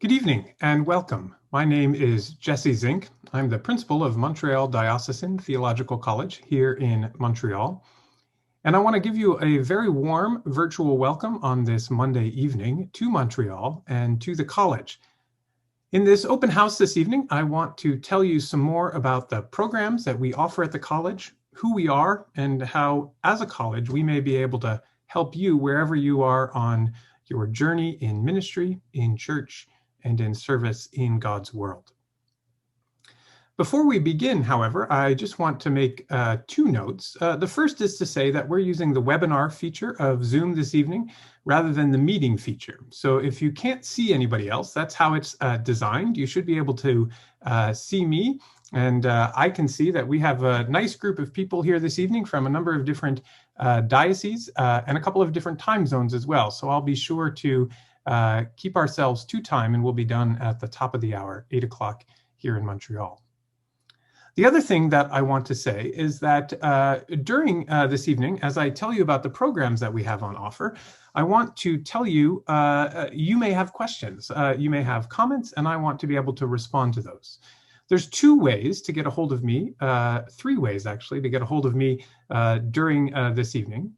Good evening and welcome. My name is Jesse Zink. I'm the principal of Montreal Diocesan Theological College here in Montreal. And I want to give you a very warm virtual welcome on this Monday evening to Montreal and to the college. In this open house this evening, I want to tell you some more about the programs that we offer at the college, who we are, and how, as a college, we may be able to help you wherever you are on your journey in ministry, in church, and in service in God's world. Before we begin, however, I just want to make two notes. The first is to say that we're using the webinar feature of Zoom this evening rather than the meeting feature. So if you can't see anybody else, that's how it's designed. You should be able to see me, and I can see that we have a nice group of people here this evening from a number of different dioceses and a couple of different time zones as well. So I'll be sure to keep ourselves to time, and we'll be done at the top of the hour, 8 o'clock here in Montreal. The other thing that I want to say is that during this evening, as I tell you about the programs that we have on offer, I want to tell you, you may have questions, you may have comments, and I want to be able to respond to those. There's two ways to get a hold of me, three ways actually, to get a hold of me during this evening.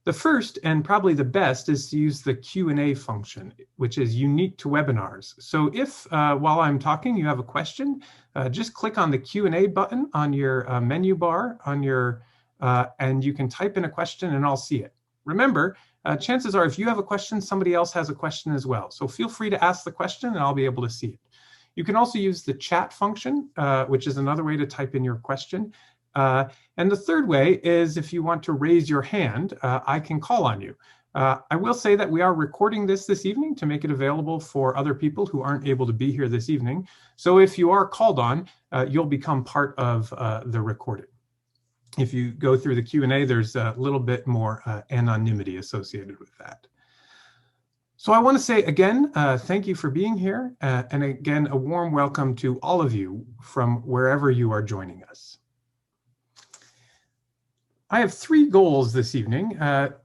The first, and probably the best, is to use the Q&A function, which is unique to webinars. So if, while I'm talking, you have a question, just click on the Q&A button on your menu bar on your, and you can type in a question and I'll see it. Remember, chances are if you have a question, somebody else has a question as well. So feel free to ask the question and I'll be able to see it. You can also use the chat function, which is another way to type in your question. And the third way is if you want to raise your hand, I can call on you. I will say that we are recording this evening to make it available for other people who aren't able to be here this evening. So if you are called on, you'll become part of the recording. If you go through the Q&A, there's a little bit more anonymity associated with that. So I want to say again, thank you for being here. And again, a warm welcome to all of you from wherever you are joining us. I have three goals this evening,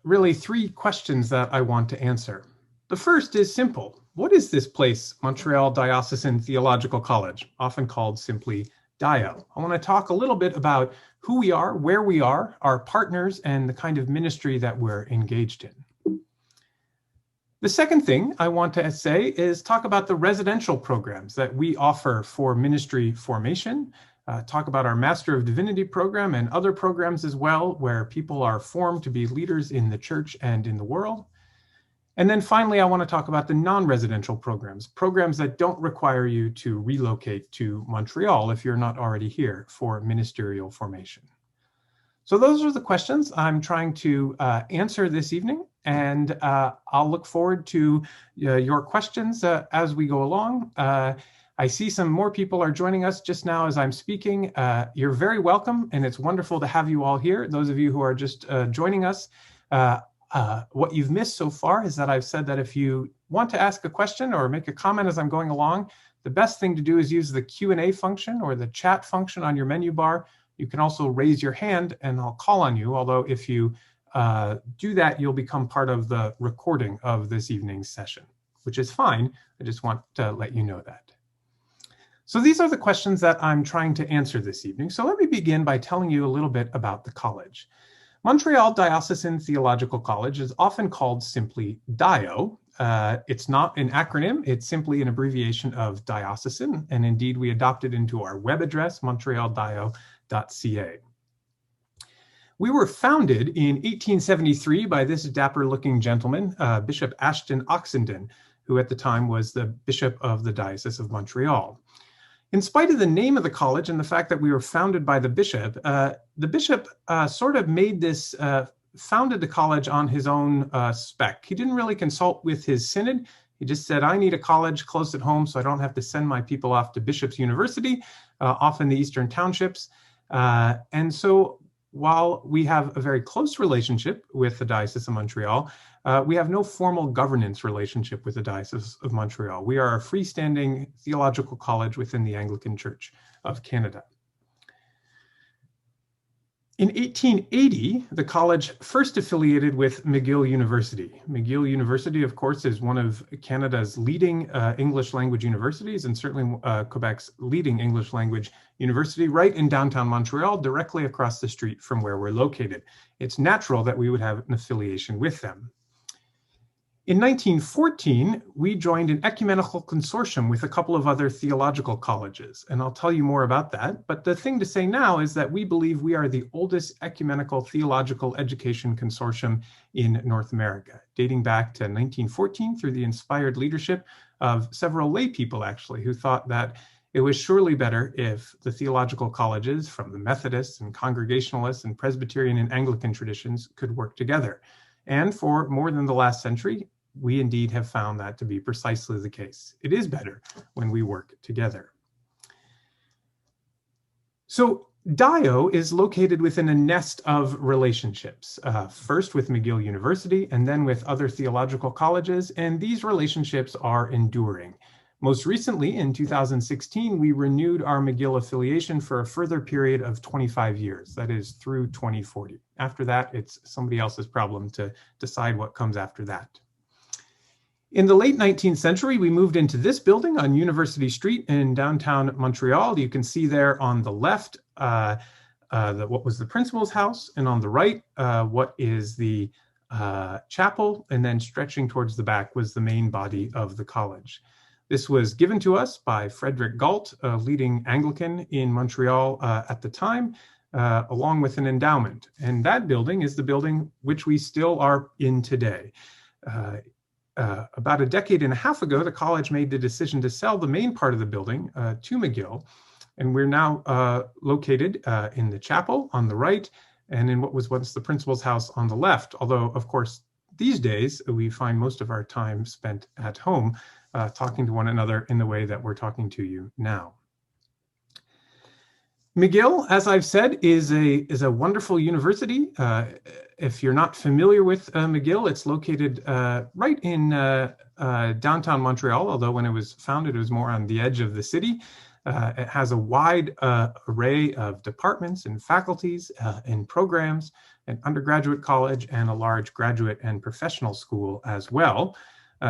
really three questions that I want to answer. The first is simple. What is this place, Montreal Diocesan Theological College, often called simply DIO? I want to talk a little bit about who we are, where we are, our partners, and the kind of ministry that we're engaged in. The second thing I want to say is talk about the residential programs that we offer for ministry formation, talk about our Master of Divinity program and other programs as well, where people are formed to be leaders in the church and in the world. And then finally, I want to talk about the non-residential programs that don't require you to relocate to Montreal if you're not already here for ministerial formation. So those are the questions I'm trying to answer this evening, and I'll look forward to your questions as we go along. I see some more people are joining us just now as I'm speaking. You're very welcome, and it's wonderful to have you all here. Those of you who are just joining us, what you've missed so far is that I've said that if you want to ask a question or make a comment as I'm going along, the best thing to do is use the Q&A function or the chat function on your menu bar. You can also raise your hand and I'll call on you, although if you do that, you'll become part of the recording of this evening's session, which is fine. I just want to let you know that. So these are the questions that I'm trying to answer this evening. So let me begin by telling you a little bit about the college. Montreal Diocesan Theological College is often called simply DIO. It's not an acronym, it's simply an abbreviation of diocesan, and indeed we adopted into our web address, montrealdio.ca. We were founded in 1873 by this dapper-looking gentleman, Bishop Ashton Oxenden, who at the time was the Bishop of the Diocese of Montreal. In spite of the name of the college and the fact that we were founded by the bishop sort of made this, founded the college on his own spec. He didn't really consult with his synod. He just said, I need a college close at home so I don't have to send my people off to Bishop's University, off in the Eastern Townships. And so while we have a very close relationship with the Diocese of Montreal, we have no formal governance relationship with the Diocese of Montreal. We are a freestanding theological college within the Anglican Church of Canada. In 1880, the college first affiliated with McGill University. McGill University, of course, is one of Canada's leading English language universities, and certainly Quebec's leading English language university, right in downtown Montreal, directly across the street from where we're located. It's natural that we would have an affiliation with them. In 1914, we joined an ecumenical consortium with a couple of other theological colleges, and I'll tell you more about that. But the thing to say now is that we believe we are the oldest ecumenical theological education consortium in North America, dating back to 1914 through the inspired leadership of several lay people, actually, who thought that it was surely better if the theological colleges from the Methodists and Congregationalists and Presbyterian and Anglican traditions could work together. And for more than the last century, we indeed have found that to be precisely the case. It is better when we work together. So Dio is located within a nest of relationships, first with McGill University and then with other theological colleges, and these relationships are enduring. Most recently, in 2016, we renewed our McGill affiliation for a further period of 25 years, that is through 2040. After that, it's somebody else's problem to decide what comes after that. In the late 19th century, we moved into this building on University Street in downtown Montreal. You can see there on the left what was the principal's house, and on the right what is the chapel, and then stretching towards the back was the main body of the college. This was given to us by Frederick Galt, a leading Anglican in Montreal at the time, along with an endowment. And that building is the building which we still are in today. About a decade and a half ago, the college made the decision to sell the main part of the building to McGill, and we're now located in the chapel on the right and in what was once the principal's house on the left, although, of course, these days we find most of our time spent at home talking to one another in the way that we're talking to you now. McGill, as I've said, is a wonderful university. If you're not familiar with McGill, it's located right in downtown Montreal, although when it was founded, it was more on the edge of the city. It has a wide array of departments and faculties and programs, an undergraduate college, and a large graduate and professional school as well.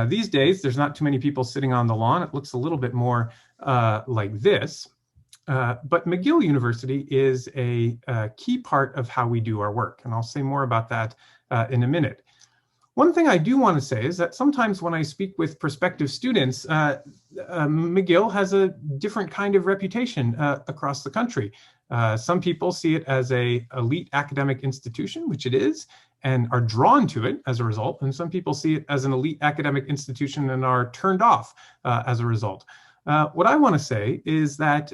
These days, there's not too many people sitting on the lawn. It looks a little bit more like this. But McGill University is a key part of how we do our work, and I'll say more about that in a minute. One thing I do want to say is that sometimes when I speak with prospective students, McGill has a different kind of reputation across the country. Some people see it as an elite academic institution, which it is, and are drawn to it as a result, and some people see it as an elite academic institution and are turned off as a result. What I want to say is that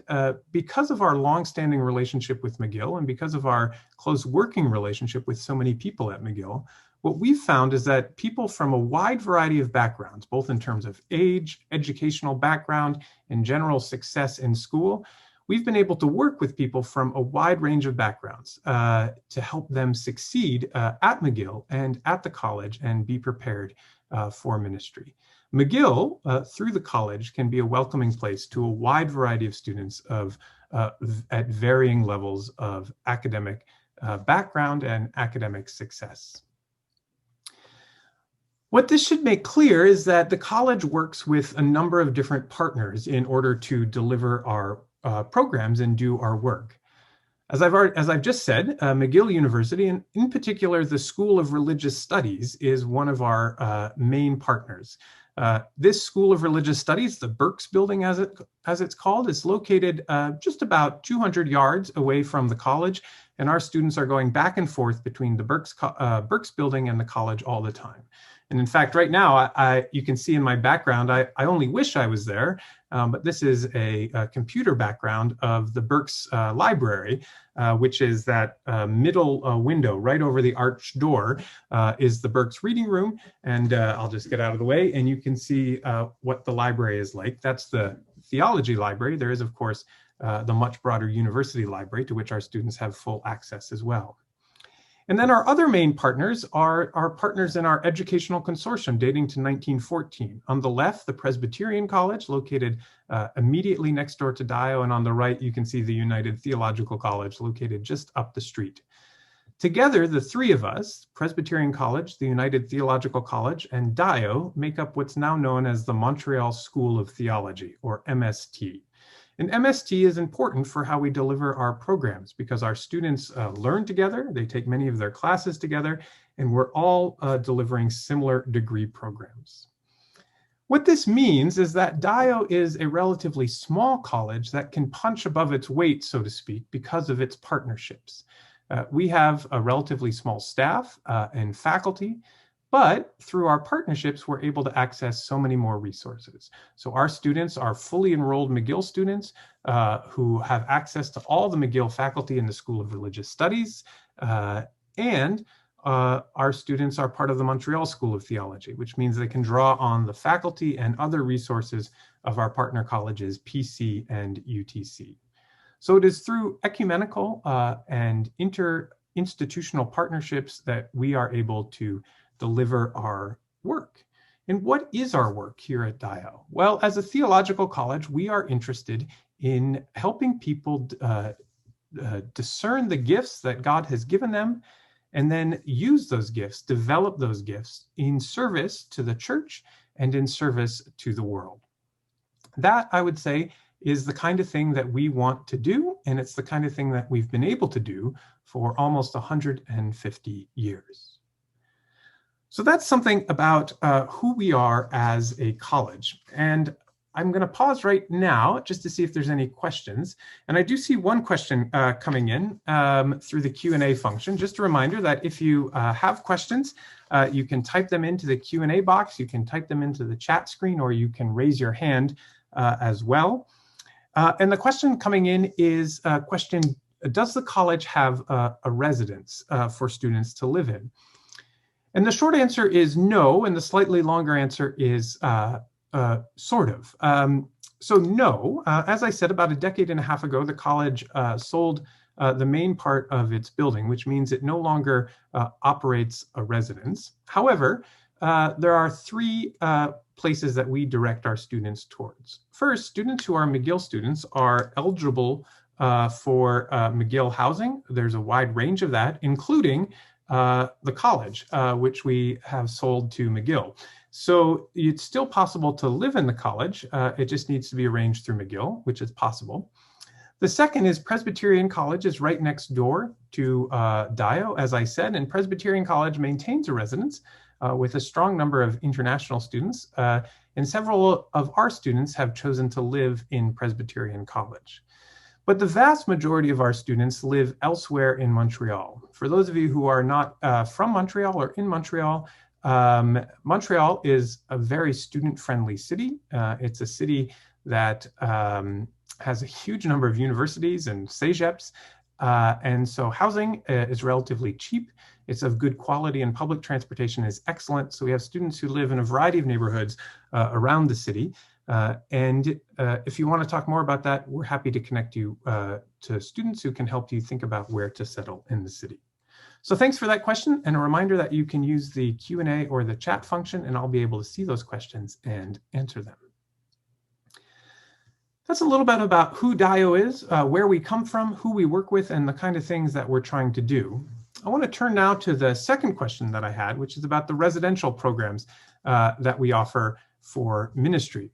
because of our longstanding relationship with McGill and because of our close working relationship with so many people at McGill, what we've found is that people from a wide variety of backgrounds, both in terms of age, educational background, and general success in school, we've been able to work with people from a wide range of backgrounds to help them succeed at McGill and at the college and be prepared for ministry. McGill, through the college, can be a welcoming place to a wide variety of students at varying levels of academic background and academic success. What this should make clear is that the college works with a number of different partners in order to deliver our programs and do our work. As I've just said, McGill University, and in particular the School of Religious Studies, is one of our main partners. This School of Religious Studies, the Burks Building as it's called, is located just about 200 yards away from the college, and our students are going back and forth between the Burks Building and the college all the time. And in fact, right now, you can see in my background, I only wish I was there, but this is a computer background of the Burks Library, which is that middle window right over the arched door is the Burks Reading Room. And I'll just get out of the way and you can see what the library is like. That's the theology library. There is, of course, the much broader university library to which our students have full access as well. And then our other main partners are our partners in our educational consortium dating to 1914. On the left, the Presbyterian College, located immediately next door to Dio, and on the right, you can see the United Theological College, located just up the street. Together, the three of us, Presbyterian College, the United Theological College, and Dio, make up what's now known as the Montreal School of Theology, or MST. And MST is important for how we deliver our programs because our students learn together, they take many of their classes together, and we're all delivering similar degree programs. What this means is that Dio is a relatively small college that can punch above its weight, so to speak, because of its partnerships. We have a relatively small staff and faculty, but through our partnerships, we're able to access so many more resources. So our students are fully enrolled McGill students who have access to all the McGill faculty in the School of Religious Studies, and our students are part of the Montreal School of Theology, which means they can draw on the faculty and other resources of our partner colleges, PC and UTC. So it is through ecumenical and inter-institutional partnerships that we are able to deliver our work. And what is our work here at Dio? Well, as a theological college, we are interested in helping people discern the gifts that God has given them, and then use those gifts, develop those gifts in service to the church and in service to the world. That, I would say, is the kind of thing that we want to do, and it's the kind of thing that we've been able to do for almost 150 years. So that's something about who we are as a college. And I'm going to pause right now just to see if there's any questions. And I do see one question coming in through the Q&A function. Just a reminder that if you have questions, you can type them into the Q&A box, you can type them into the chat screen, or you can raise your hand as well. And the question coming in is a question, does the college have a residence for students to live in? And the short answer is no, and the slightly longer answer is sort of. So no, as I said, about a decade and a half ago, the college sold the main part of its building, which means it no longer operates a residence. However, there are three places that we direct our students towards. First, students who are McGill students are eligible for McGill housing. There's a wide range of that, including the college, which we have sold to McGill. So it's still possible to live in the college. It just needs to be arranged through McGill, which is possible. The second is Presbyterian College is right next door to Dio, as I said, and Presbyterian College maintains a residence with a strong number of international students. And several of our students have chosen to live in Presbyterian College. But the vast majority of our students live elsewhere in Montreal. For those of you who are not from Montreal or in Montreal, Montreal is a very student-friendly city. It's a city that has a huge number of universities and cégeps, and so housing is relatively cheap. It's of good quality, and public transportation is excellent. So we have students who live in a variety of neighborhoods around the city. And if you want to talk more about that, we're happy to connect you to students who can help you think about where to settle in the city. So thanks for that question, and a reminder that you can use the Q&A or the chat function, and I'll be able to see those questions and answer them. That's a little bit about who Dio is, where we come from, who we work with, and the kind of things that we're trying to do. I want to turn now to the second question that I had, which is about the residential programs that we offer for ministry.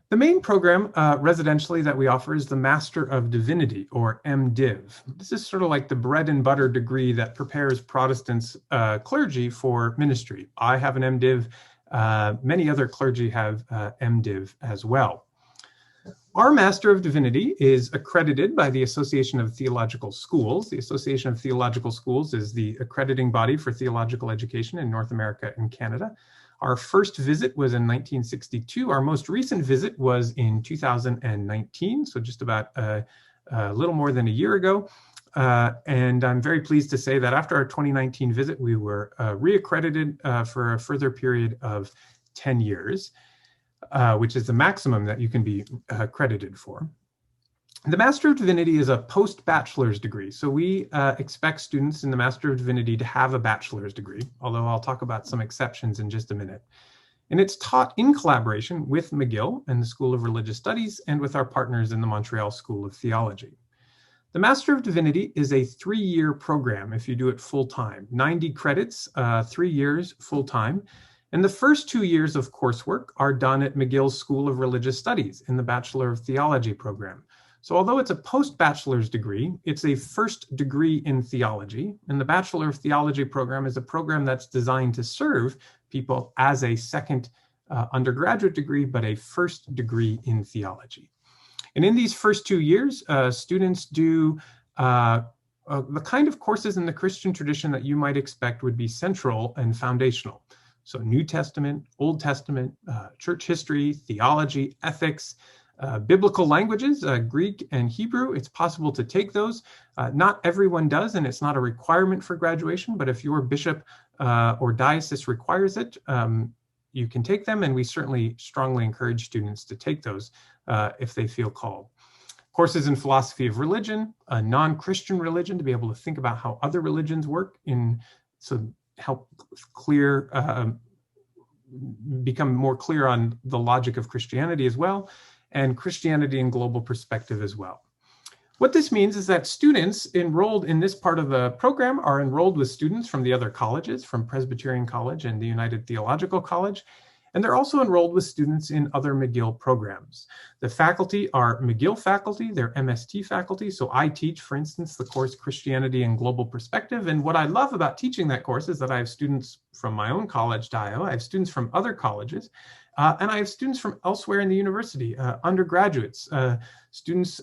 The main program residentially that we offer is the Master of Divinity, or MDiv. This is sort of like the bread and butter degree that prepares Protestants clergy for ministry. I have an MDiv. Many other clergy have MDiv as well. Our Master of Divinity is accredited by the Association of Theological Schools. The Association of Theological Schools is the accrediting body for theological education in North America and Canada. Our first visit was in 1962. Our most recent visit was in 2019, so just about a little more than a year ago. And I'm very pleased to say that after our 2019 visit, we were reaccredited for a further period of 10 years, which is the maximum that you can be accredited for. The Master of Divinity is a post-bachelor's degree. So we expect students in the Master of Divinity to have a bachelor's degree, although I'll talk about some exceptions in just a minute. And it's taught in collaboration with McGill and the School of Religious Studies and with our partners in the Montreal School of Theology. The Master of Divinity is a 3-year program if you do it full-time, 90 credits, 3 years full-time. And the first 2 years of coursework are done at McGill's School of Religious Studies in the Bachelor of Theology program. So although it's a post-bachelor's degree, it's a first degree in theology. And the Bachelor of Theology program is a program that's designed to serve people as a second undergraduate degree, but a first degree in theology. And in these first 2 years, students do the kind of courses in the Christian tradition that you might expect would be central and foundational. So New Testament, Old Testament, church history, theology, ethics, biblical languages, Greek and Hebrew. It's possible to take those. Not everyone does, and it's not a requirement for graduation, but if your bishop or diocese requires it, you can take them, and we certainly strongly encourage students to take those if they feel called. Courses in philosophy of religion, a non-Christian religion, to be able to think about how other religions work, so help become more clear on the logic of Christianity as well, and Christianity in global perspective as well. What this means is that students enrolled in this part of the program are enrolled with students from the other colleges, from Presbyterian College and the United Theological College, and they're also enrolled with students in other McGill programs. The faculty are McGill faculty, they're MST faculty, so I teach, for instance, the course Christianity in Global Perspective, and what I love about teaching that course is that I have students from my own college, Dio, I have students from other colleges, and I have students from elsewhere in the university, undergraduates, students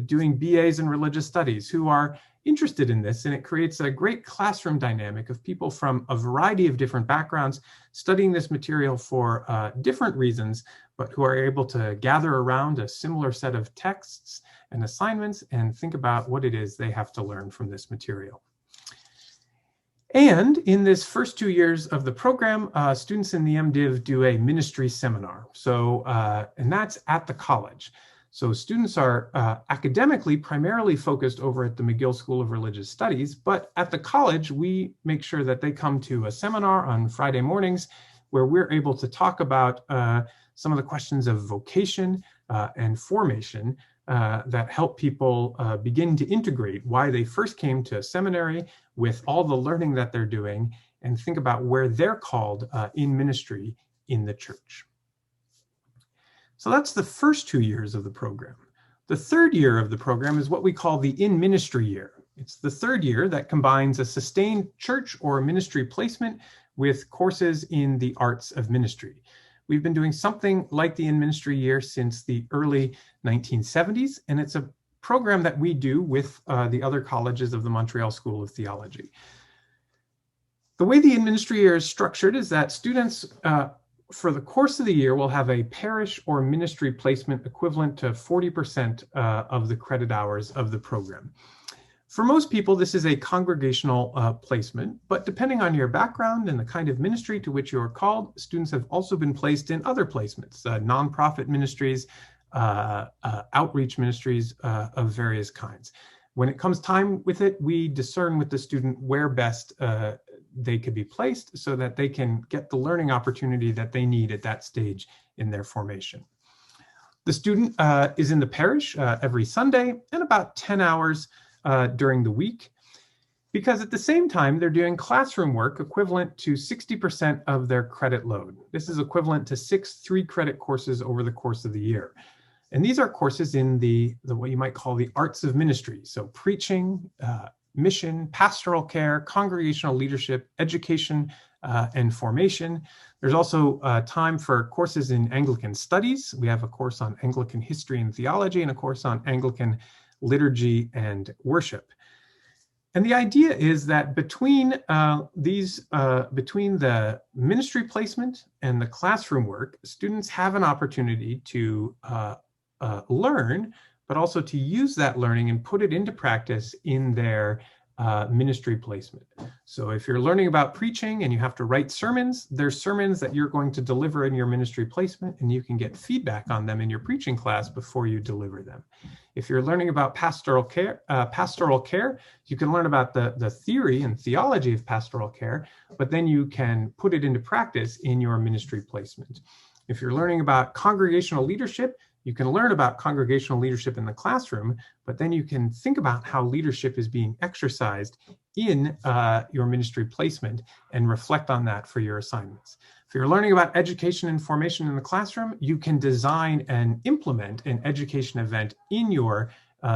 doing BAs in religious studies who are interested in this, and it creates a great classroom dynamic of people from a variety of different backgrounds studying this material for different reasons, but who are able to gather around a similar set of texts and assignments and think about what it is they have to learn from this material. And in this first 2 years of the program, students in the MDiv do a ministry seminar. So, and that's at the college. So students are academically primarily focused over at the McGill School of Religious Studies, but at the college, we make sure that they come to a seminar on Friday mornings where we're able to talk about some of the questions of vocation and formation that help people begin to integrate why they first came to seminary with all the learning that they're doing and think about where they're called in ministry in the church. So that's the first 2 years of the program. The third year of the program is what we call the in-ministry year. It's the third year that combines a sustained church or ministry placement with courses in the arts of ministry. We've been doing something like the in-ministry year since the early 1970s, and it's a program that we do with the other colleges of the Montreal School of Theology. The way the in-ministry year is structured is that students for the course of the year, we'll have a parish or ministry placement equivalent to 40% of the credit hours of the program. For most people, this is a congregational placement, but depending on your background and the kind of ministry to which you are called, students have also been placed in other placements, nonprofit ministries, outreach ministries of various kinds. When it comes time with it, we discern with the student where best they could be placed so that they can get the learning opportunity that they need at that stage in their formation. The student is in the parish every Sunday and about 10 hours during the week, because at the same time, they're doing classroom work equivalent to 60% of their credit load. This is equivalent to 6 3-credit courses over the course of the year. And these are courses in the what you might call the arts of ministry. So preaching, mission, pastoral care, congregational leadership, education, and formation. There's also time for courses in Anglican studies. We have a course on Anglican history and theology and a course on Anglican liturgy and worship. And the idea is that between between the ministry placement and the classroom work, students have an opportunity to learn, but also to use that learning and put it into practice in their ministry placement. So if you're learning about preaching and you have to write sermons, there's sermons that you're going to deliver in your ministry placement, and you can get feedback on them in your preaching class before you deliver them. If you're learning about pastoral care, you can learn about the theory and theology of pastoral care, but then you can put it into practice in your ministry placement. If you're learning about congregational leadership, you can learn about congregational leadership in the classroom, but then you can think about how leadership is being exercised in your ministry placement and reflect on that for your assignments. If you're learning about education and formation in the classroom, you can design and implement an education event in your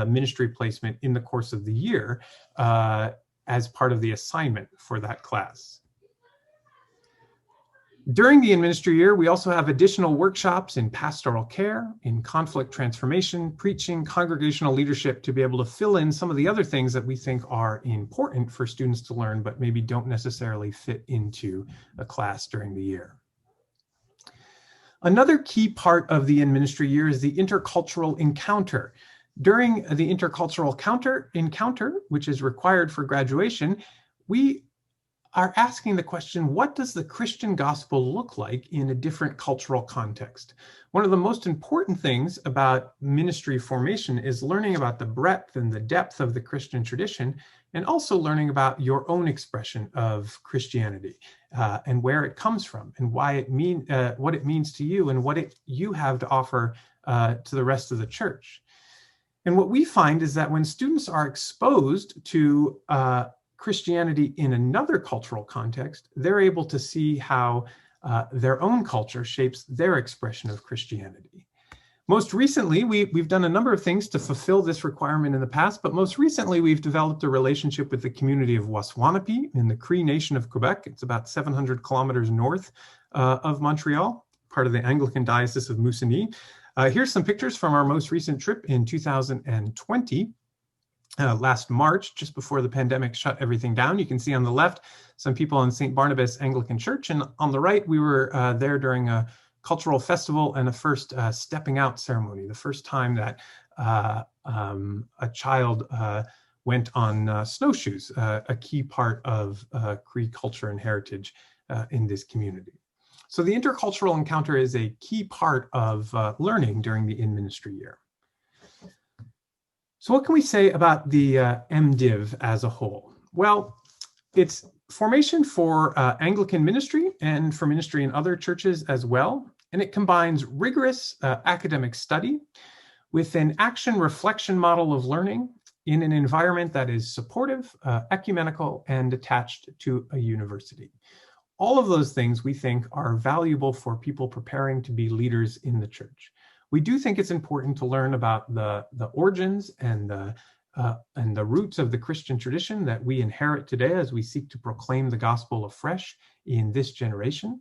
ministry placement in the course of the year as part of the assignment for that class. During the in-ministry year, we also have additional workshops in pastoral care, in conflict transformation, preaching, congregational leadership, to be able to fill in some of the other things that we think are important for students to learn, but maybe don't necessarily fit into a class during the year. Another key part of the in-ministry year is the intercultural encounter. During the intercultural encounter, which is required for graduation, we are asking the question, what does the Christian gospel look like in a different cultural context? One of the most important things about ministry formation is learning about the breadth and the depth of the Christian tradition, and also learning about your own expression of Christianity and where it comes from, and why what it means to you, and what you have to offer to the rest of the church. And what we find is that when students are exposed to Christianity in another cultural context, they're able to see how their own culture shapes their expression of Christianity. Most recently, we've done a number of things to fulfill this requirement in the past, but most recently we've developed a relationship with the community of Waswanipi in the Cree Nation of Quebec. It's about 700 kilometers north of Montreal, part of the Anglican Diocese of Moosonee. Here's some pictures from our most recent trip in 2020. Last March, just before the pandemic shut everything down. You can see on the left some people in St. Barnabas Anglican Church, and on the right we were there during a cultural festival and a first stepping out ceremony, the first time that a child went on snowshoes, a key part of Cree culture and heritage in this community. So the intercultural encounter is a key part of learning during the in-ministry year. So what can we say about the MDiv as a whole? Well, it's formation for Anglican ministry and for ministry in other churches as well. And it combines rigorous academic study with an action reflection model of learning in an environment that is supportive, ecumenical, and attached to a university. All of those things we think are valuable for people preparing to be leaders in the church. We do think it's important to learn about the origins and the roots of the Christian tradition that we inherit today as we seek to proclaim the gospel afresh in this generation.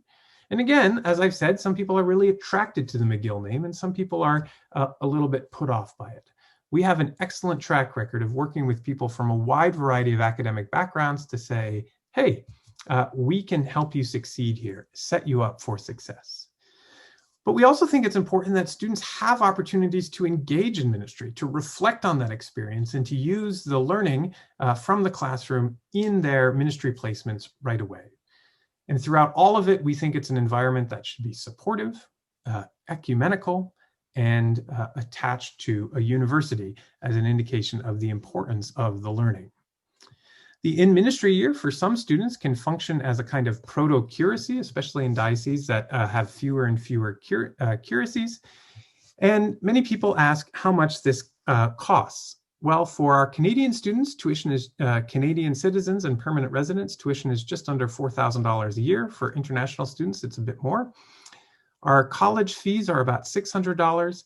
And again, as I've said, some people are really attracted to the McGill name, and some people are a little bit put off by it. We have an excellent track record of working with people from a wide variety of academic backgrounds to say, hey, we can help you succeed here, set you up for success. But we also think it's important that students have opportunities to engage in ministry, to reflect on that experience, and to use the learning from the classroom in their ministry placements right away. And throughout all of it, we think it's an environment that should be supportive, ecumenical, and attached to a university as an indication of the importance of the learning. The in-ministry year for some students can function as a kind of proto-curacy, especially in dioceses that have fewer and fewer curacies. And many people ask how much this costs. Well, for our Canadian students, tuition is Canadian citizens and permanent residents, tuition is just under $4,000 a year. For international students, it's a bit more. Our college fees are about $600.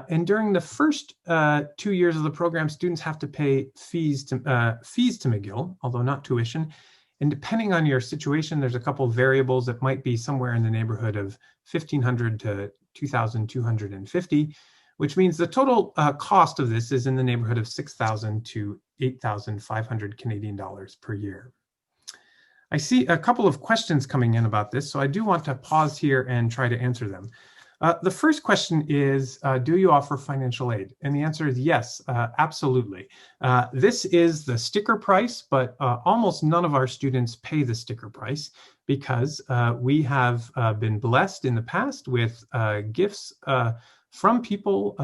And during the first 2 years of the program, students have to pay fees to McGill, although not tuition. And depending on your situation, there's a couple of variables that might be somewhere in the neighborhood of $1,500 to $2,250, which means the total cost of this is in the neighborhood of $6,000 to $8,500 Canadian dollars per year. I see a couple of questions coming in about this, so I do want to pause here and try to answer them. The first question is, do you offer financial aid? And the answer is yes, absolutely. This is the sticker price, but almost none of our students pay the sticker price because we have been blessed in the past with gifts from people,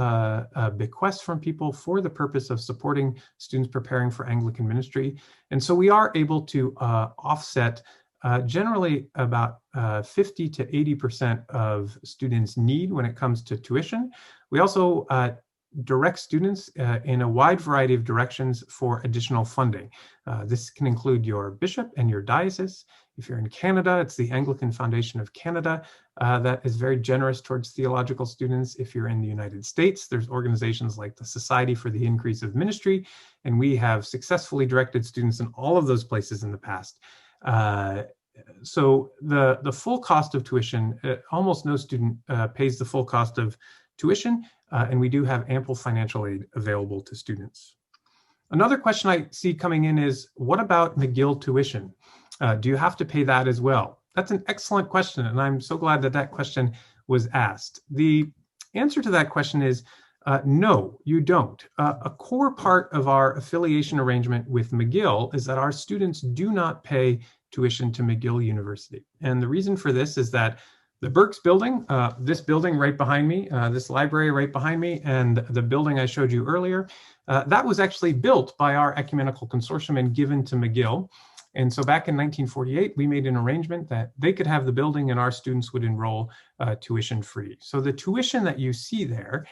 bequests from people for the purpose of supporting students preparing for Anglican ministry. And so we are able to offset generally about 50 to 80% of students' need when it comes to tuition. We also direct students in a wide variety of directions for additional funding. This can include your bishop and your diocese. If you're in Canada, it's the Anglican Foundation of Canada that is very generous towards theological students. If you're in the United States, there's organizations like the Society for the Increase of Ministry, and we have successfully directed students in all of those places in the past. So the full cost of tuition, almost no student pays the full cost of tuition, and we do have ample financial aid available to students. Another question I see coming in is, what about McGill tuition? Do you have to pay that as well? That's an excellent question, and I'm so glad that that question was asked. The answer to that question is no, you don't. A core part of our affiliation arrangement with McGill is that our students do not pay tuition to McGill University. And the reason for this is that the Burks building, this building right behind me, this library right behind me, and the building I showed you earlier, that was actually built by our ecumenical consortium and given to McGill. And so back in 1948, we made an arrangement that they could have the building and our students would enroll tuition free. So the tuition that you see there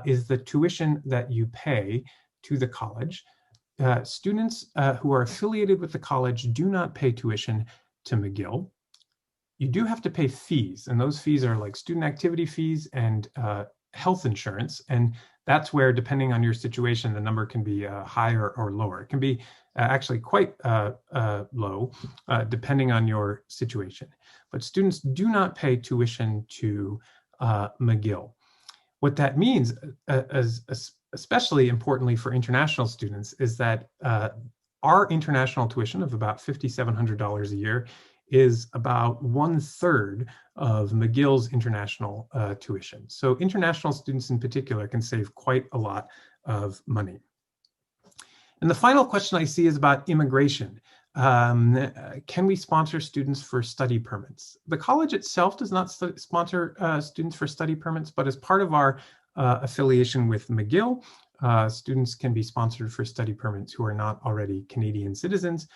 is the tuition that you pay to the college. Students who are affiliated with the college do not pay tuition to McGill. You do have to pay fees, and those fees are like student activity fees and health insurance. And that's where, depending on your situation, the number can be higher or lower. It can be actually quite low, depending on your situation. But students do not pay tuition to McGill. What that means, especially importantly for international students, is that our international tuition of about $5,700 a year is about 1/3 of McGill's international tuition. So international students in particular can save quite a lot of money. And the final question I see is about immigration. Can we sponsor students for study permits? The college itself does not sponsor students for study permits, but as part of our affiliation with McGill, students can be sponsored for study permits who are not already Canadian citizens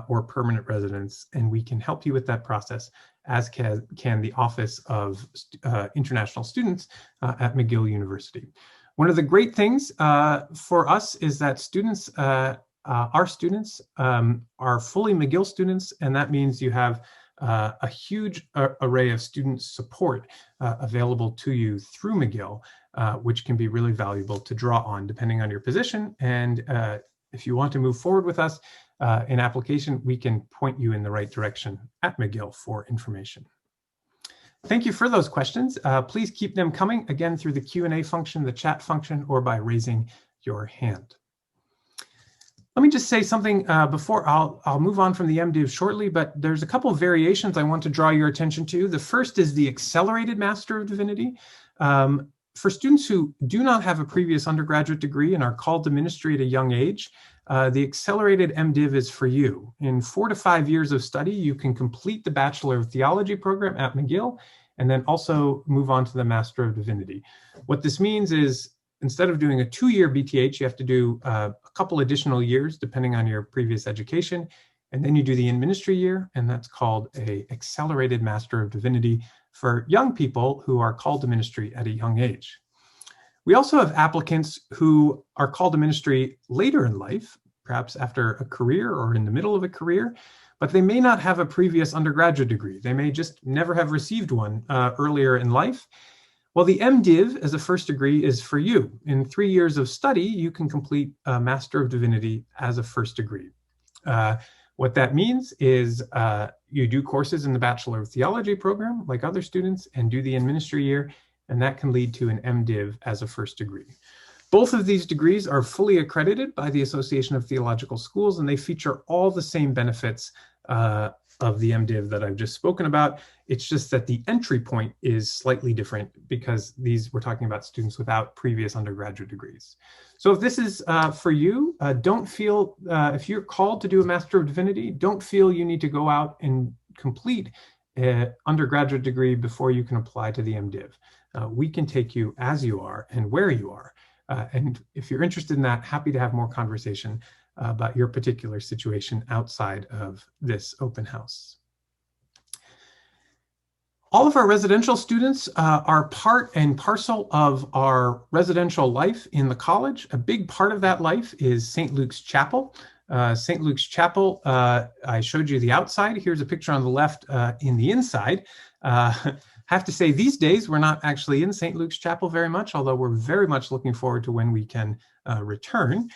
or permanent residents, and we can help you with that process, as can the Office of International Students at McGill University. One of the great things for us is that students, our students are fully McGill students, and that means you have a huge array of student support available to you through McGill, which can be really valuable to draw on depending on your position. And if you want to move forward with us in application, we can point you in the right direction at McGill for information. Thank you for those questions. Please keep them coming, again, through the Q&A function, the chat function, or by raising your hand. Let me just say something before I'll move on from the MDiv shortly, but there's a couple of variations I want to draw your attention to. The first is the Accelerated Master of Divinity. For students who do not have a previous undergraduate degree and are called to ministry at a young age, the Accelerated MDiv is for you. In 4 to 5 years of study, you can complete the Bachelor of Theology program at McGill and then also move on to the Master of Divinity. What this means is, instead of doing a 2-year BTH, you have to do a couple additional years depending on your previous education, and then you do the in-ministry year, and that's called a Accelerated Master of Divinity for young people who are called to ministry at a young age. We also have applicants who are called to ministry later in life, perhaps after a career or in the middle of a career, but they may not have a previous undergraduate degree. They may just never have received one earlier in life. Well, the MDiv as a first degree is for you. In 3 years of study, you can complete a Master of Divinity as a first degree. What that means is you do courses in the Bachelor of Theology program like other students and do the in-ministry year, and that can lead to an MDiv as a first degree. Both of these degrees are fully accredited by the Association of Theological Schools, and they feature all the same benefits of the MDiv that I've just spoken about. It's just that the entry point is slightly different because we're talking about students without previous undergraduate degrees. So if this is for you, don't feel, if you're called to do a Master of Divinity, don't feel you need to go out and complete an undergraduate degree before you can apply to the MDiv. We can take you as you are and where you are. And if you're interested in that, happy to have more conversation about your particular situation outside of this open house. All of our residential students are part and parcel of our residential life in the college. A big part of that life is St. Luke's Chapel. St. Luke's Chapel, I showed you the outside. Here's a picture on the left in the inside. Have to say these days we're not actually in St. Luke's Chapel very much, although we're very much looking forward to when we can return.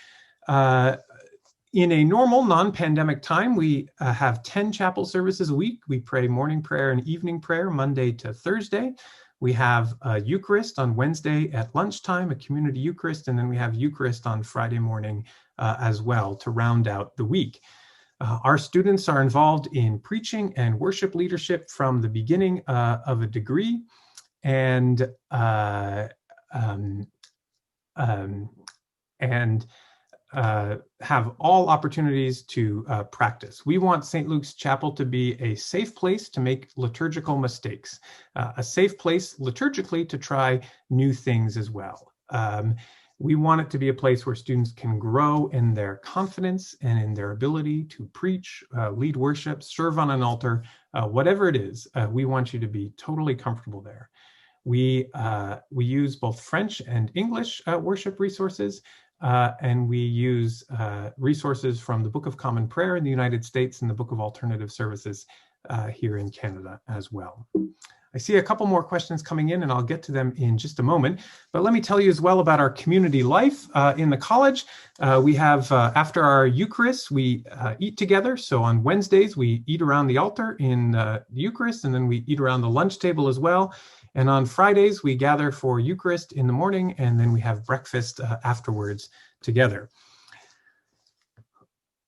In a normal non-pandemic time, we have 10 chapel services a week. We pray morning prayer and evening prayer, Monday to Thursday. We have a Eucharist on Wednesday at lunchtime, a community Eucharist, and then we have Eucharist on Friday morning as well to round out the week. Our students are involved in preaching and worship leadership from the beginning of a degree, and have all opportunities to practice. We want St. Luke's Chapel to be a safe place to make liturgical mistakes, a safe place liturgically to try new things as well. We want it to be a place where students can grow in their confidence and in their ability to preach, lead worship, serve on an altar, whatever it is. We want you to be totally comfortable there. We use both French and English worship resources, and we use resources from the Book of Common Prayer in the United States and the Book of Alternative Services here in Canada as well. I see a couple more questions coming in, and I'll get to them in just a moment. But let me tell you as well about our community life in the college. We have, after our Eucharist, we eat together. So on Wednesdays, we eat around the altar in the Eucharist, and then we eat around the lunch table as well. And on Fridays, we gather for Eucharist in the morning, and then we have breakfast afterwards together.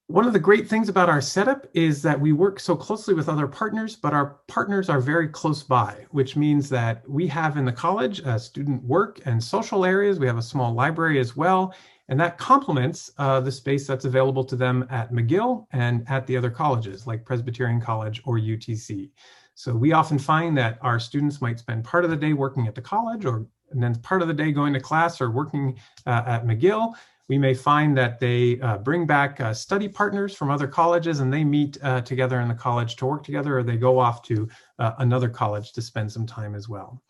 One of the great things about our setup is that we work so closely with other partners, but our partners are very close by, which means that we have in the college student work and social areas. We have a small library as well, and that complements the space that's available to them at McGill and at the other colleges like Presbyterian College or UTC. So we often find that our students might spend part of the day working at the college and then part of the day going to class or working at McGill. We may find that they bring back study partners from other colleges and they meet together in the college to work together, or they go off to another college to spend some time as well.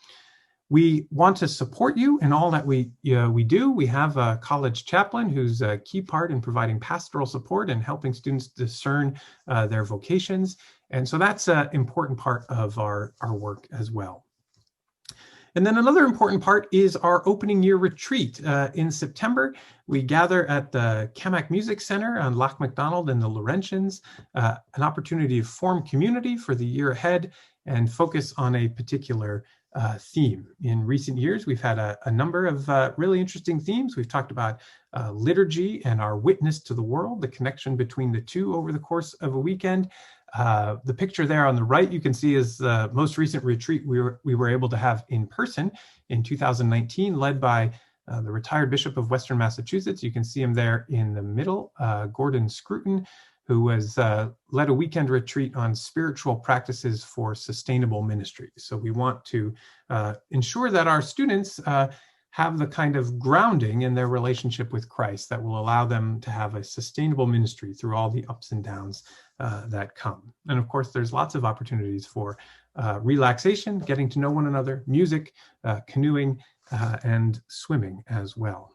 We want to support you in all that we do. We have a college chaplain who's a key part in providing pastoral support and helping students discern their vocations. And so that's an important part of our work as well. And then another important part is our opening year retreat. In September, we gather at the Camac Music Center on Lac MacDonald and the Laurentians, an opportunity to form community for the year ahead and focus on a particular theme. In recent years, we've had a number of really interesting themes. We've talked about liturgy and our witness to the world, the connection between the two over the course of a weekend. The picture there on the right, you can see is the most recent retreat we were able to have in person in 2019, led by the retired Bishop of Western Massachusetts. You can see him there in the middle, Gordon Scruton, who has led a weekend retreat on spiritual practices for sustainable ministry. So we want to ensure that our students have the kind of grounding in their relationship with Christ that will allow them to have a sustainable ministry through all the ups and downs that come. And of course, there's lots of opportunities for relaxation, getting to know one another, music, canoeing, and swimming as well.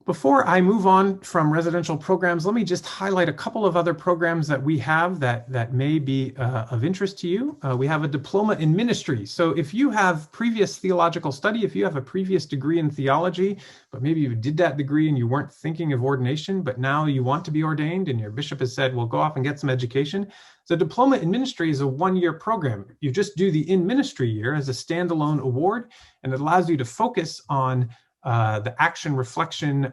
Before I move on from residential programs, let me just highlight a couple of other programs that we have that may be of interest to you. We have a diploma in ministry. So if you have previous theological study, if you have a previous degree in theology, but maybe you did that degree and you weren't thinking of ordination, but now you want to be ordained and your bishop has said, well, go off and get some education. The diploma in ministry is a one-year program. You just do the in ministry year as a standalone award, and it allows you to focus on the action, reflection,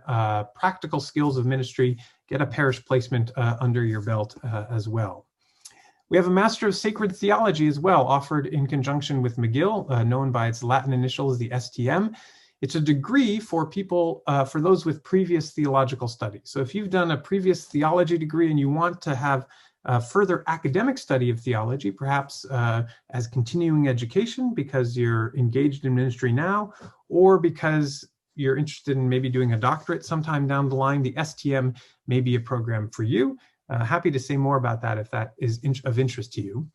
practical skills of ministry get a parish placement under your belt as well. We have a Master of Sacred Theology as well, offered in conjunction with McGill, known by its Latin initials, the STM. It's a degree for people, for those with previous theological studies. So if you've done a previous theology degree and you want to have further academic study of theology, perhaps as continuing education because you're engaged in ministry now, or because you're interested in maybe doing a doctorate sometime down the line, the STM may be a program for you. Happy to say more about that if that is of interest to you.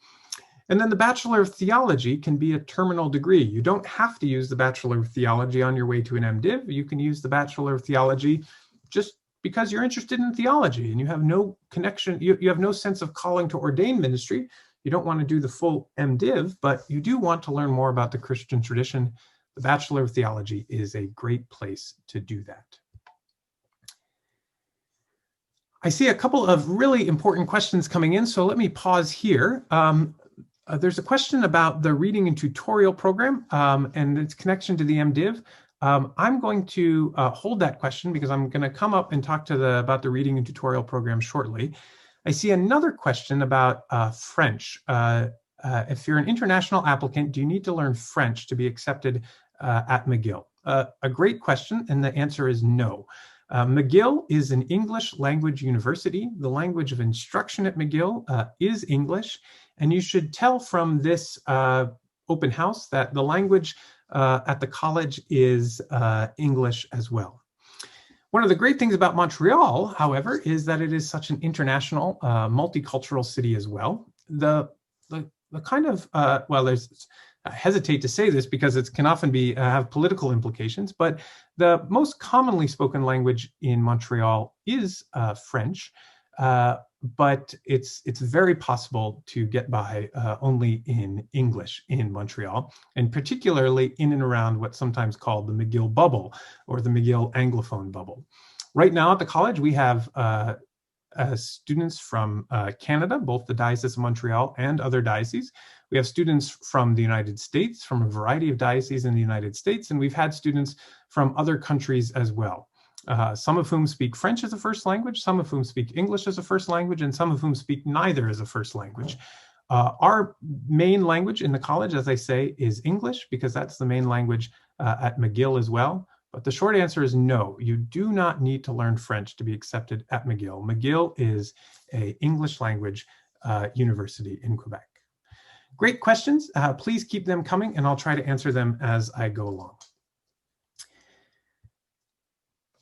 And then the Bachelor of Theology can be a terminal degree. You don't have to use the Bachelor of Theology on your way to an MDiv. You can use the Bachelor of Theology just because you're interested in theology and you have no connection, you have no sense of calling to ordained ministry. You don't want to do the full MDiv, but you do want to learn more about the Christian tradition. The Bachelor of Theology is a great place to do that. I see a couple of really important questions coming in, so let me pause here. There's a question about the reading and tutorial program and its connection to the MDiv. I'm going to hold that question because I'm going to come up and talk to about the reading and tutorial program shortly. I see another question about French. If you're an international applicant, do you need to learn French to be accepted at McGill? A great question, and the answer is no. McGill is an English language university. The language of instruction at McGill is English, and you should tell from this open house that the language at the college is English as well. One of the great things about Montreal, however, is that it is such an international, multicultural city as well. The kind of, well, I hesitate to say this because it can often be have political implications, but the most commonly spoken language in Montreal is French, but it's very possible to get by only in English in Montreal, and particularly in and around what's sometimes called the McGill bubble or the McGill Anglophone bubble. Right now at the college, we have students from Canada, both the Diocese of Montreal and other dioceses. We have students from the United States, from a variety of dioceses in the United States, and we've had students from other countries as well. Some of whom speak French as a first language, some of whom speak English as a first language, and some of whom speak neither as a first language. Our main language in the college, as I say, is English, because that's the main language at McGill as well. But the short answer is no, you do not need to learn French to be accepted at McGill. McGill is an English language university in Quebec. Great questions. Please keep them coming, and I'll try to answer them as I go along.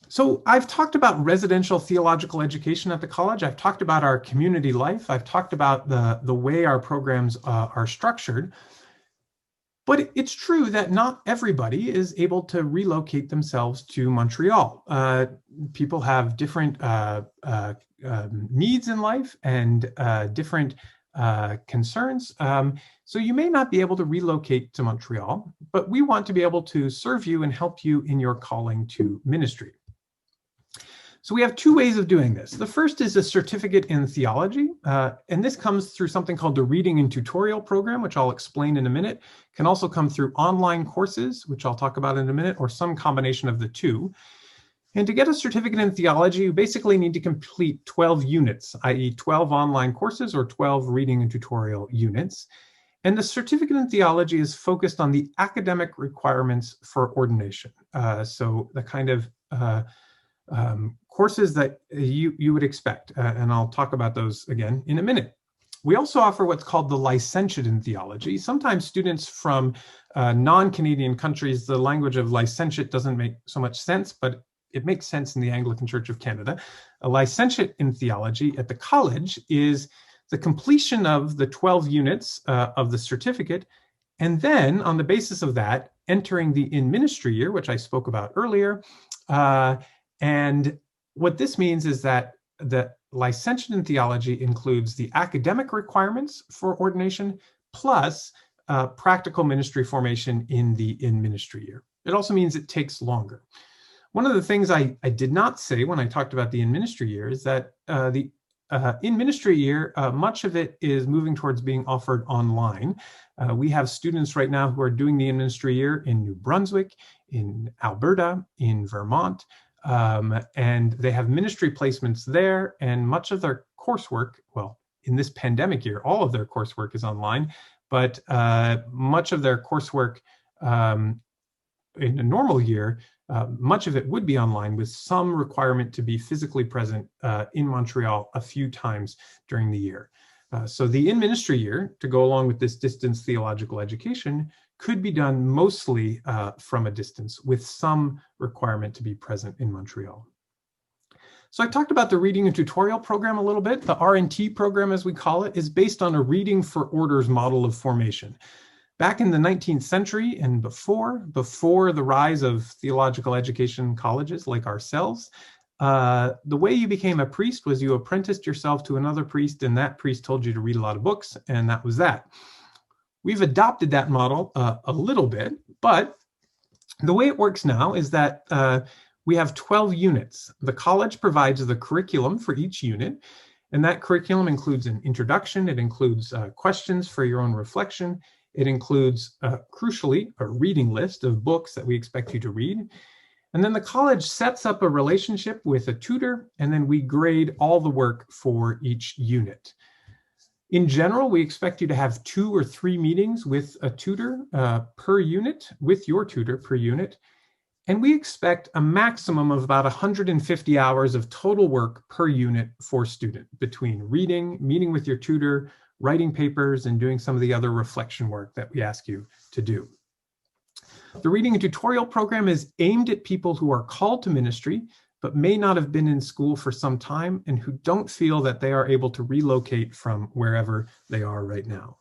So I've talked about residential theological education at the college. I've talked about our community life. I've talked about the way our programs are structured. But it's true that not everybody is able to relocate themselves to Montreal. People have different needs in life and different concerns. So you may not be able to relocate to Montreal, but we want to be able to serve you and help you in your calling to ministry. So we have two ways of doing this. The first is a certificate in theology, and this comes through something called the reading and tutorial program, which I'll explain in a minute. Can also come through online courses, which I'll talk about in a minute, or some combination of the two. And to get a certificate in theology, you basically need to complete 12 units, i.e. 12 online courses or 12 reading and tutorial units. And the certificate in theology is focused on the academic requirements for ordination. So the kind of courses that you would expect, and I'll talk about those again in a minute. We also offer what's called the licentiate in theology. Sometimes students from non-Canadian countries, the language of licentiate doesn't make so much sense, but it makes sense in the Anglican Church of Canada. A licentiate in theology at the college is the completion of the 12 units of the certificate, and then on the basis of that, entering the in-ministry year, which I spoke about earlier. And what this means is that the licentiate in theology includes the academic requirements for ordination plus practical ministry formation in the in-ministry year. It also means it takes longer. One of the things I did not say when I talked about the in-ministry year is that the in-ministry year, much of it is moving towards being offered online. We have students right now who are doing the in-ministry year in New Brunswick, in Alberta, in Vermont, and they have ministry placements there, and much of their coursework, well, in this pandemic year, all of their coursework is online, but much of their coursework in a normal year, much of it would be online with some requirement to be physically present in Montreal a few times during the year. So the in-ministry year, to go along with this distance theological education, could be done mostly from a distance with some requirement to be present in Montreal. So I talked about the reading and tutorial program a little bit. The R&T program, as we call it, is based on a reading for orders model of formation. Back in the 19th century and before the rise of theological education colleges like ourselves, the way you became a priest was you apprenticed yourself to another priest, and that priest told you to read a lot of books, and that was that. We've adopted that model a little bit, but the way it works now is that we have 12 units. The college provides the curriculum for each unit, and that curriculum includes an introduction, it includes questions for your own reflection, it includes, crucially, a reading list of books that we expect you to read. And then the college sets up a relationship with a tutor, and then we grade all the work for each unit. In general, we expect you to have 2 or 3 meetings with a tutor per unit, with your tutor per unit. And we expect a maximum of about 150 hours of total work per unit for student between reading, meeting with your tutor, writing papers, and doing some of the other reflection work that we ask you to do. The reading and tutorial program is aimed at people who are called to ministry, but may not have been in school for some time and who don't feel that they are able to relocate from wherever they are right now.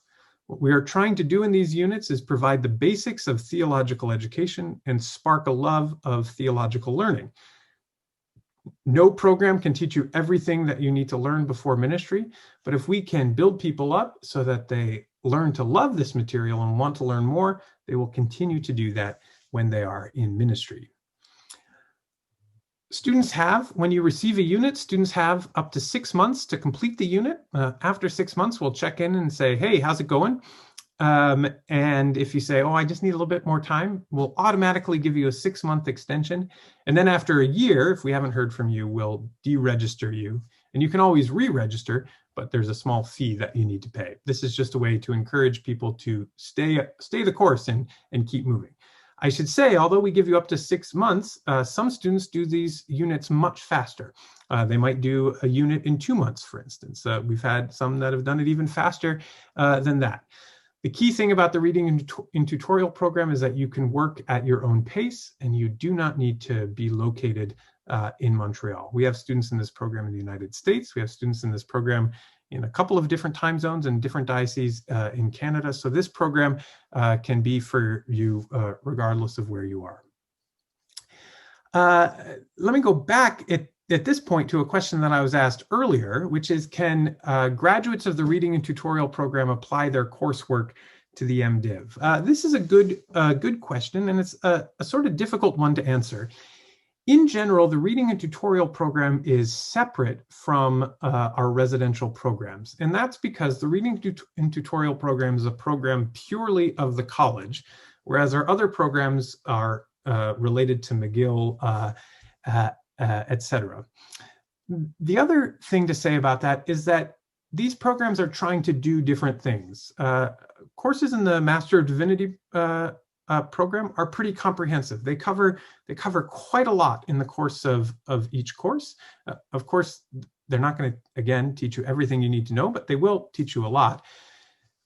What we are trying to do in these units is provide the basics of theological education and spark a love of theological learning. No program can teach you everything that you need to learn before ministry, but if we can build people up so that they learn to love this material and want to learn more, they will continue to do that when they are in ministry. Students have, when you receive a unit, students have up to 6 months to complete the unit. After 6 months, we'll check in and say, hey, how's it going? And if you say, oh, I just need a little bit more time, we'll automatically give you a 6-month extension. And then after a year, if we haven't heard from you, we'll deregister you. And you can always re-register, but there's a small fee that you need to pay. This is just a way to encourage people to stay the course and keep moving. I should say, although we give you up to 6 months, some students do these units much faster. They might do a unit in 2 months, for instance. We've had some that have done it even faster than that. The key thing about the reading and tutorial program is that you can work at your own pace and you do not need to be located in Montreal. We have students in this program in the United States. We have students in this program in a couple of different time zones and different dioceses in Canada. So this program can be for you regardless of where you are. Let me go back at this point to a question that I was asked earlier, which is, can graduates of the reading and tutorial program apply their coursework to the MDiv? This is a good question, and it's a sort of difficult one to answer. In general, the reading and tutorial program is separate from our residential programs, and that's because the reading and tutorial program is a program purely of the college, whereas our other programs are related to McGill, etc. The other thing to say about that is that these programs are trying to do different things. Courses in the Master of Divinity program are pretty comprehensive. They cover quite a lot in the course of each course. Of course, they're not going to, again, teach you everything you need to know, but they will teach you a lot.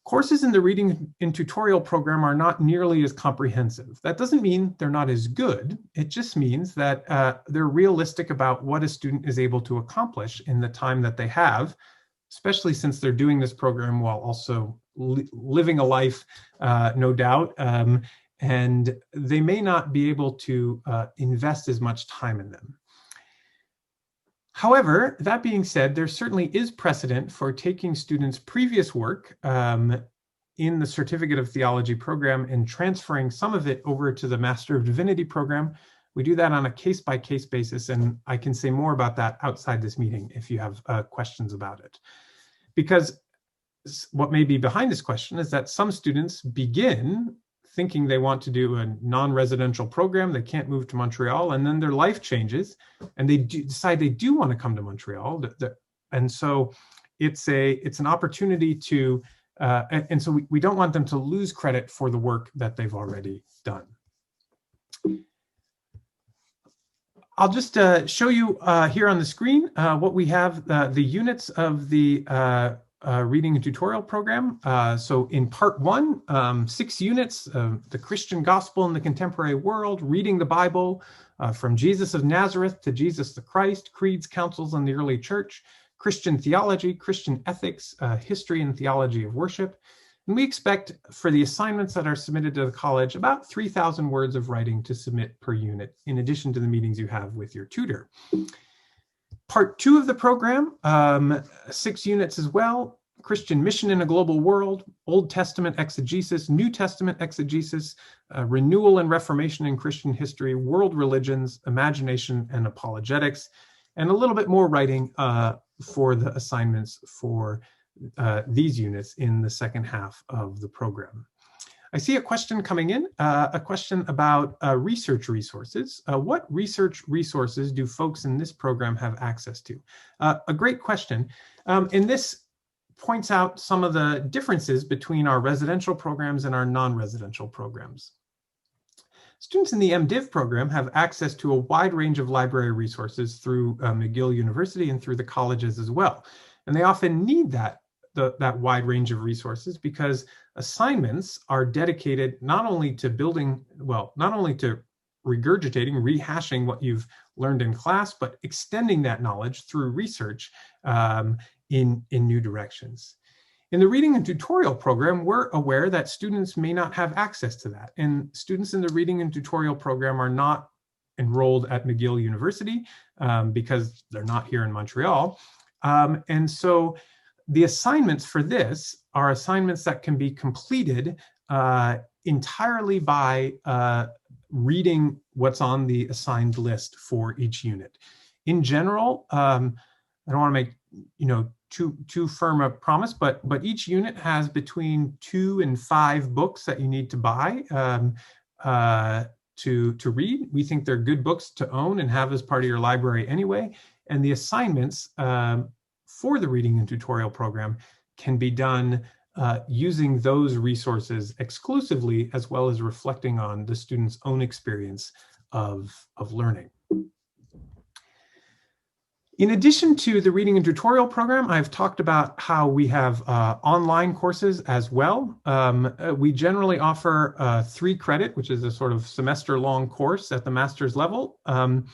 Courses in the reading and tutorial program are not nearly as comprehensive. That doesn't mean they're not as good. It just means that they're realistic about what a student is able to accomplish in the time that they have, especially since they're doing this program while also living a life, no doubt, and they may not be able to invest as much time in them. However, that being said, there certainly is precedent for taking students' previous work in the Certificate of Theology program and transferring some of it over to the Master of Divinity program. We do that on a case-by-case basis, and I can say more about that outside this meeting if you have questions about it. Because what may be behind this question is that some students begin thinking they want to do a non-residential program. They can't move to Montreal, and then their life changes and they decide they do want to come to Montreal. And so it's an opportunity to, and so we don't want them to lose credit for the work that they've already done. I'll just show you here on the screen what we have, the units of the reading and tutorial program. So in part 1, 6 units, the Christian gospel in the contemporary world, reading the Bible, from Jesus of Nazareth to Jesus the Christ, creeds, councils in the early church, Christian theology, Christian ethics, history and theology of worship. And we expect for the assignments that are submitted to the college about 3,000 words of writing to submit per unit, in addition to the meetings you have with your tutor. Part 2 of the program, 6 units as well, Christian mission in a global world, Old Testament exegesis, New Testament exegesis, renewal and reformation in Christian history, world religions, imagination and apologetics, and a little bit more writing for the assignments for these units in the second half of the program. I see a question coming in, a question about research resources. What research resources do folks in this program have access to? A great question. And this points out some of the differences between our residential programs and our non-residential programs. Students in the MDiv program have access to a wide range of library resources through McGill University and through the colleges as well. And they often need that wide range of resources because assignments are dedicated not only to regurgitating, rehashing what you've learned in class, but extending that knowledge through research in new directions. In the reading and tutorial program, we're aware that students may not have access to that. And students in the reading and tutorial program are not enrolled at McGill University because they're not here in Montreal. And so the assignments for this are assignments that can be completed entirely by reading what's on the assigned list for each unit. In general, I don't want to make too firm a promise, but each unit has between 2 and 5 books that you need to buy to read. We think they're good books to own and have as part of your library anyway. And the assignments for the reading and tutorial program can be done using those resources exclusively, as well as reflecting on the student's own experience of learning. In addition to the reading and tutorial program, I've talked about how we have online courses as well. We generally offer 3 credit, which is a sort of semester-long course at the master's level, and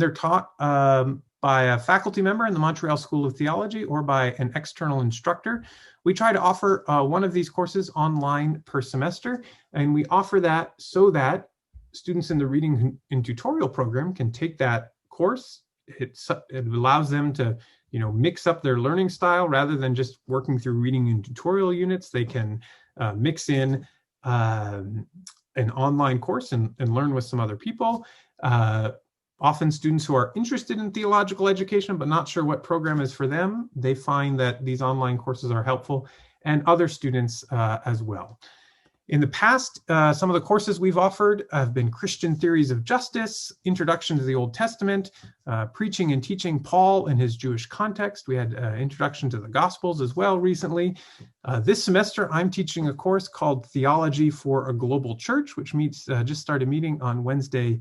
they're taught by a faculty member in the Montreal School of Theology or by an external instructor. We try to offer one of these courses online per semester, and we offer that so that students in the reading and tutorial program can take that course. It allows them to, mix up their learning style rather than just working through reading and tutorial units. They can mix in an online course and learn with some other people. Often students who are interested in theological education but not sure what program is for them, they find that these online courses are helpful, and other students as well. In the past, some of the courses we've offered have been Christian Theories of Justice, Introduction to the Old Testament, Preaching and Teaching Paul in his Jewish Context. We had Introduction to the Gospels as well recently. This semester, I'm teaching a course called Theology for a Global Church, which just started meeting on Wednesday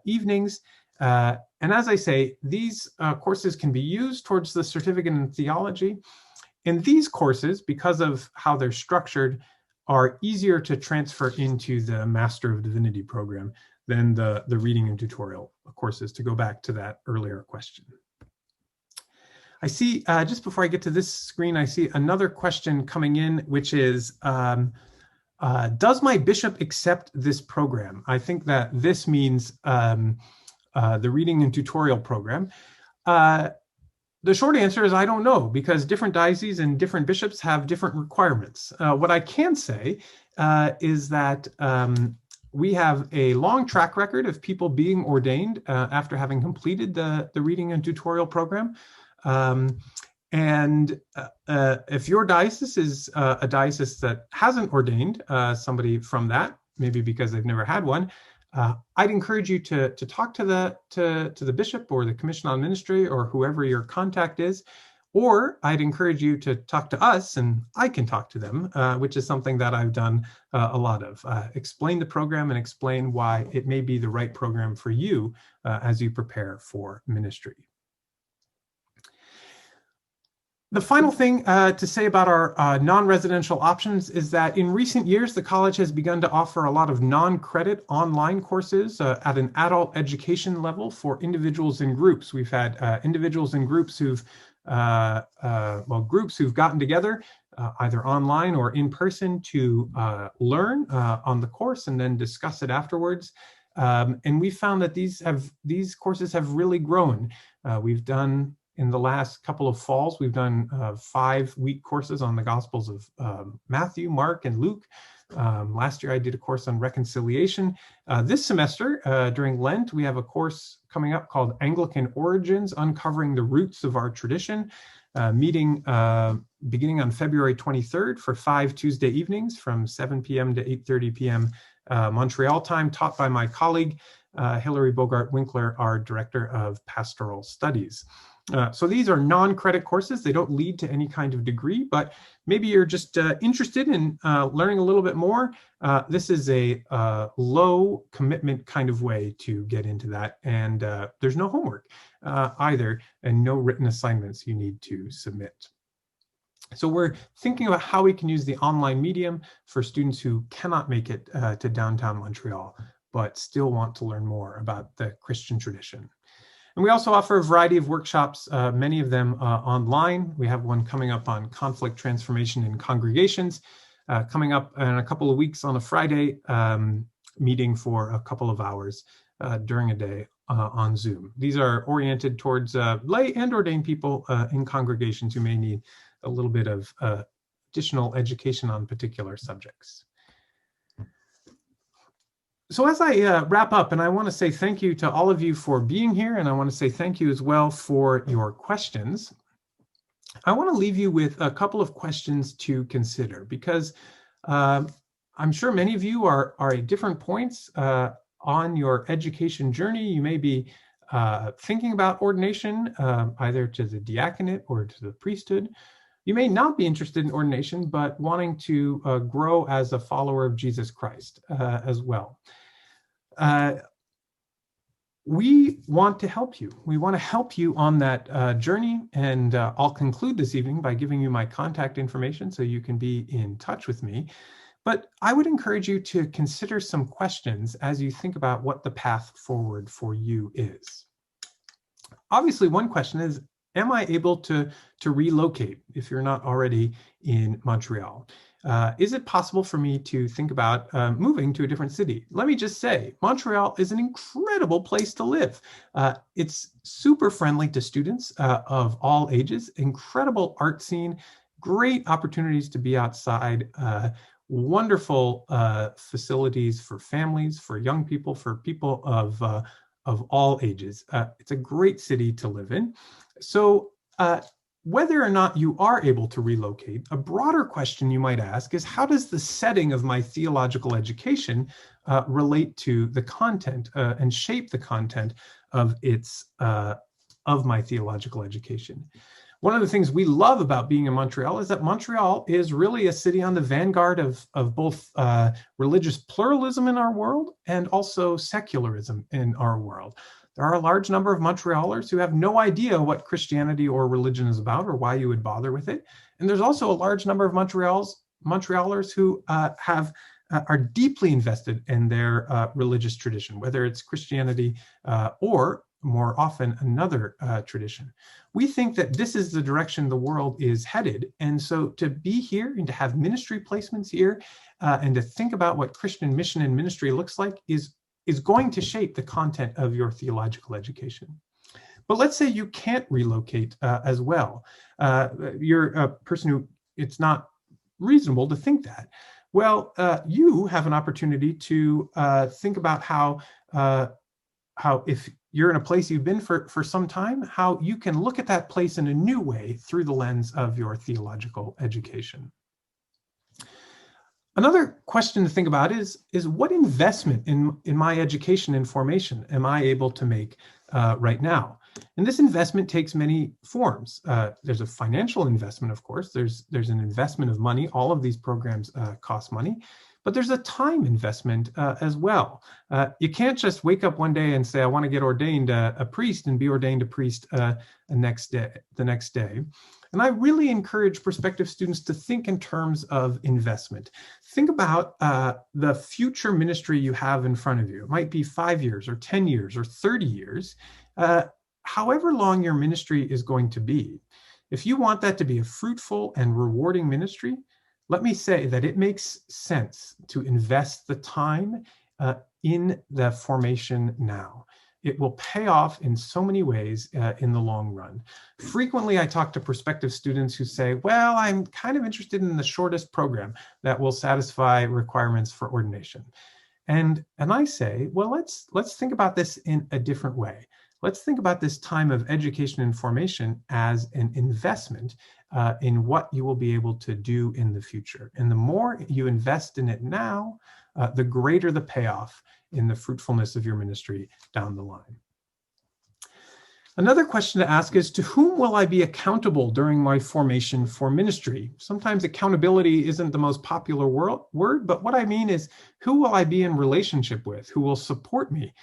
evenings. And as I say, these courses can be used towards the certificate in theology. And these courses, because of how they're structured, are easier to transfer into the Master of Divinity program than the reading and tutorial courses, to go back to that earlier question. I see, just before I get to this screen, I see another question coming in, which is, does my bishop accept this program? I think that this means the reading and tutorial program. The short answer is I don't know, because different dioceses and different bishops have different requirements. What I can say is that we have a long track record of people being ordained after having completed the reading and tutorial program. And if your diocese is a diocese that hasn't ordained somebody from that, maybe because they've never had one, I'd encourage you to talk to the bishop or the commission on ministry or whoever your contact is, or I'd encourage you to talk to us and I can talk to them, which is something that I've done a lot of. Explain the program and explain why it may be the right program for you as you prepare for ministry. The final thing to say about our non-residential options is that in recent years, the college has begun to offer a lot of non-credit online courses at an adult education level for individuals and groups. We've had individuals and groups who've gotten together either online or in person to learn on the course and then discuss it afterwards. And we found that these courses have really grown. We've done, in the last couple of falls, we've done 5-week courses on the Gospels of Matthew, Mark, and Luke. Last year, I did a course on reconciliation. This semester, during Lent, we have a course coming up called Anglican Origins, Uncovering the Roots of Our Tradition, beginning on February 23rd for 5 Tuesday evenings from 7 p.m. to 8:30 p.m. Montreal time, taught by my colleague, Hilary Bogart-Winkler, our Director of Pastoral Studies. So these are non-credit courses. They don't lead to any kind of degree, but maybe you're just interested in learning a little bit more. This is a low commitment kind of way to get into that. And there's no homework either, and no written assignments you need to submit. So we're thinking about how we can use the online medium for students who cannot make it to downtown Montreal, but still want to learn more about the Christian tradition. And we also offer a variety of workshops, many of them online. We have one coming up on conflict transformation in congregations, coming up in a couple of weeks on a Friday, meeting for a couple of hours during a day on Zoom. These are oriented towards lay and ordained people in congregations who may need a little bit of additional education on particular subjects. So as I wrap up, and I want to say thank you to all of you for being here, and I want to say thank you as well for your questions. I want to leave you with a couple of questions to consider, because I'm sure many of you are at different points on your education journey. You may be thinking about ordination, either to the diaconate or to the priesthood. You may not be interested in ordination, but wanting to grow as a follower of Jesus Christ as well. We want to help you. We want to help you on that journey. And I'll conclude this evening by giving you my contact information so you can be in touch with me. But I would encourage you to consider some questions as you think about what the path forward for you is. Obviously, one question is, am I able to relocate if you're not already in Montreal? Is it possible for me to think about moving to a different city? Let me just say, Montreal is an incredible place to live. It's super friendly to students of all ages, incredible art scene, great opportunities to be outside, wonderful facilities for families, for young people, for people of all ages. It's a great city to live in. So whether or not you are able to relocate, a broader question you might ask is, how does the setting of my theological education relate to the content and shape the content of my theological education? One of the things we love about being in Montreal is that Montreal is really a city on the vanguard of both religious pluralism in our world and also secularism in our world. There are a large number of Montrealers who have no idea what Christianity or religion is about or why you would bother with it. And there's also a large number of Montrealers who are deeply invested in their religious tradition, whether it's Christianity or more often another tradition. We think that this is the direction the world is headed. And so to be here and to have ministry placements here and to think about what Christian mission and ministry looks like is going to shape the content of your theological education. But let's say you can't relocate as well. You're a person who it's not reasonable to think that. Well, you have an opportunity to think about how if you're in a place you've been for some time, how you can look at that place in a new way through the lens of your theological education. Another question to think about is what investment in my education and formation am I able to make right now? And this investment takes many forms. There's a financial investment, of course. There's an investment of money. All of these programs cost money, but there's a time investment as well. You can't just wake up one day and say, I want to get ordained a priest and be ordained a priest the next day. And I really encourage prospective students to think in terms of investment. Think about the future ministry you have in front of you. It might be 5 years or 10 years or 30 years, however long your ministry is going to be. If you want that to be a fruitful and rewarding ministry, let me say that it makes sense to invest the time in the formation now. It will pay off in so many ways in the long run. Frequently, I talk to prospective students who say, well, I'm kind of interested in the shortest program that will satisfy requirements for ordination. And I say, well, let's think about this in a different way. Let's think about this time of education and formation as an investment in what you will be able to do in the future. And the more you invest in it now, the greater the payoff in the fruitfulness of your ministry down the line. Another question to ask is, to whom will I be accountable during my formation for ministry? Sometimes accountability isn't the most popular word, but what I mean is, who will I be in relationship with? Who will support me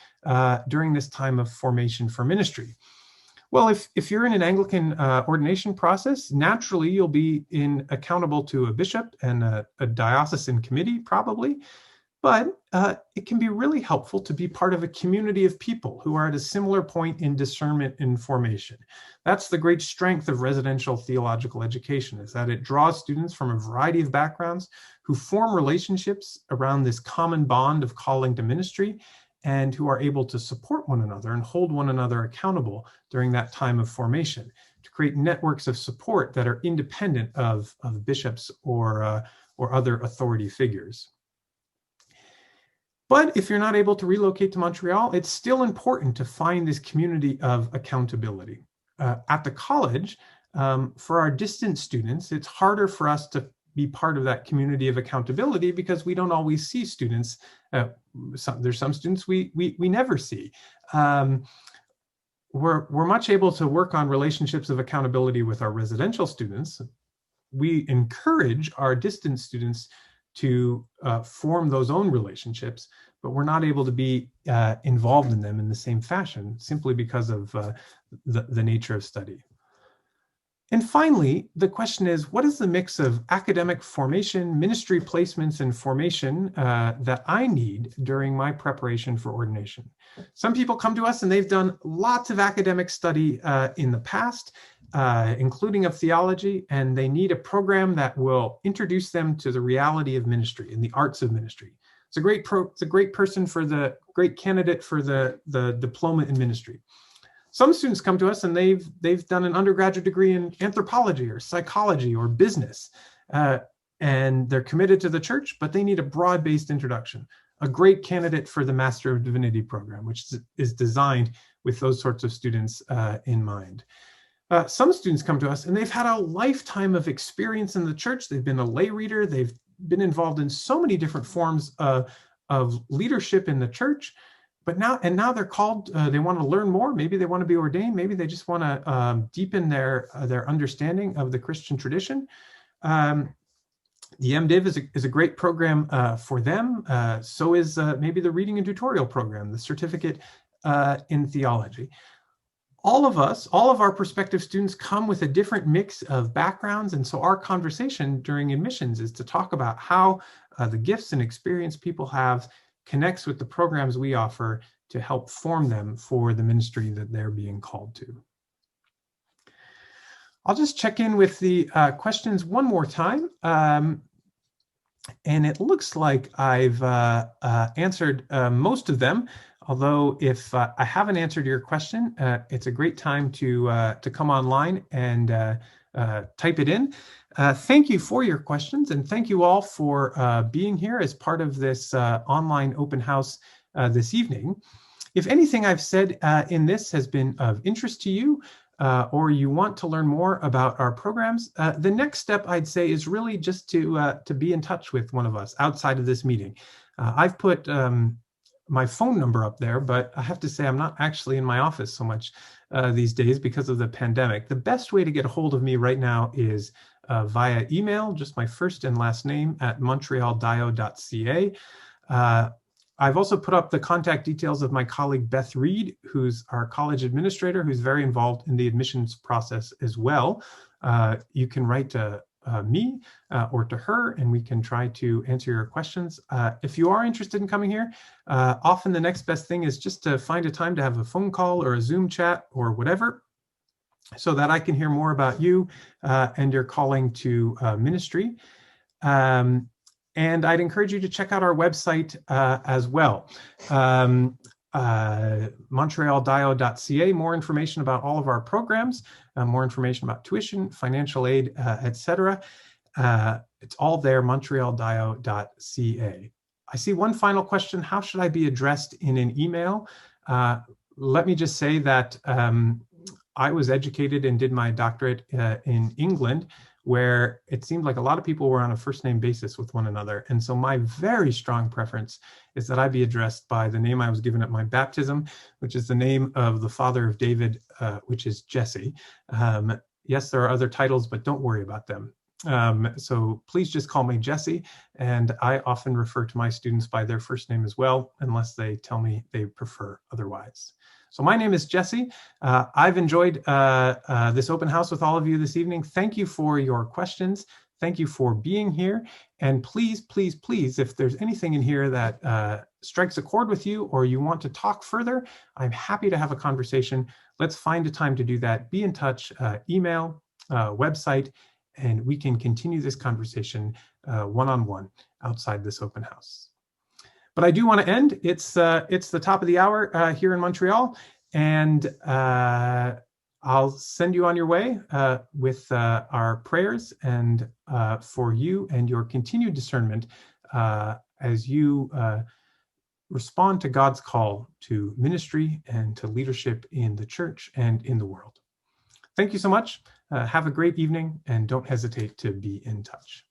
during this time of formation for ministry? Well, if you're in an Anglican ordination process, naturally you'll be accountable to a bishop and a diocesan committee, probably. But it can be really helpful to be part of a community of people who are at a similar point in discernment and formation. That's the great strength of residential theological education, is that it draws students from a variety of backgrounds who form relationships around this common bond of calling to ministry, and who are able to support one another and hold one another accountable during that time of formation, to create networks of support that are independent of bishops or other authority figures. But if you're not able to relocate to Montreal, it's still important to find this community of accountability. At the college, for our distant students, it's harder for us to be part of that community of accountability because we don't always see students. There's some students we never see. We're much able to work on relationships of accountability with our residential students. We encourage our distant students to form those own relationships, but we're not able to be involved in them in the same fashion simply because of the nature of study. And finally, the question is, what is the mix of academic formation, ministry placements, and formation that I need during my preparation for ordination? Some people come to us and they've done lots of academic study in the past, including of theology, and they need a program that will introduce them to the reality of ministry and the arts of ministry. It's a great person for the great candidate for the diploma in ministry. Some students come to us and they've done an undergraduate degree in anthropology or psychology or business, and they're committed to the church, but they need a broad-based introduction. A great candidate for the Master of Divinity program, which is designed with those sorts of students in mind. Some students come to us and they've had a lifetime of experience in the church. They've been a lay reader. They've been involved in so many different forms of leadership in the church. But now they're called, they want to learn more. Maybe they want to be ordained. Maybe they just want to deepen their understanding of the Christian tradition. The MDiv is a great program for them. So is maybe the reading and tutorial program, the certificate in theology. All of our prospective students come with a different mix of backgrounds. And so our conversation during admissions is to talk about how the gifts and experience people have connects with the programs we offer to help form them for the ministry that they're being called to. I'll just check in with the questions one more time. And it looks like I've answered most of them. Although if I haven't answered your question, it's a great time to come online and type it in. Thank you for your questions, and thank you all for being here as part of this online open house this evening. If anything I've said in this has been of interest to you, or you want to learn more about our programs, the next step I'd say is really just to be in touch with one of us outside of this meeting. I've put my phone number up there, but I have to say I'm not actually in my office so much these days because of the pandemic. The best way to get a hold of me right now is via email, just my first and last name at montrealdio.ca. I've also put up the contact details of my colleague Beth Reed, who's our college administrator, who's very involved in the admissions process as well. You can write to me or to her, and we can try to answer your questions. If you are interested in coming here, often the next best thing is just to find a time to have a phone call or a Zoom chat or whatever, so that I can hear more about you and your calling to ministry. And I'd encourage you to check out our website as well. MontrealDio.ca, more information about all of our programs, more information about tuition, financial aid, etc. It's all there, MontrealDio.ca. I see one final question. How should I be addressed in an email? Let me just say that I was educated and did my doctorate in England, where it seemed like a lot of people were on a first name basis with one another. And so my very strong preference is that I be addressed by the name I was given at my baptism, which is the name of the father of David, which is Jesse. Yes, there are other titles, but don't worry about them. So please just call me Jesse. And I often refer to my students by their first name as well, unless they tell me they prefer otherwise. So my name is Jesse. I've enjoyed this open house with all of you this evening. Thank you for your questions. Thank you for being here. And please, please, please, if there's anything in here that strikes a chord with you or you want to talk further, I'm happy to have a conversation. Let's find a time to do that. Be in touch, email, website, and we can continue this conversation one-on-one outside this open house. But I do want to end. It's the top of the hour here in Montreal, and I'll send you on your way with our prayers and for you and your continued discernment as you respond to God's call to ministry and to leadership in the church and in the world. Thank you so much. Have a great evening, and don't hesitate to be in touch.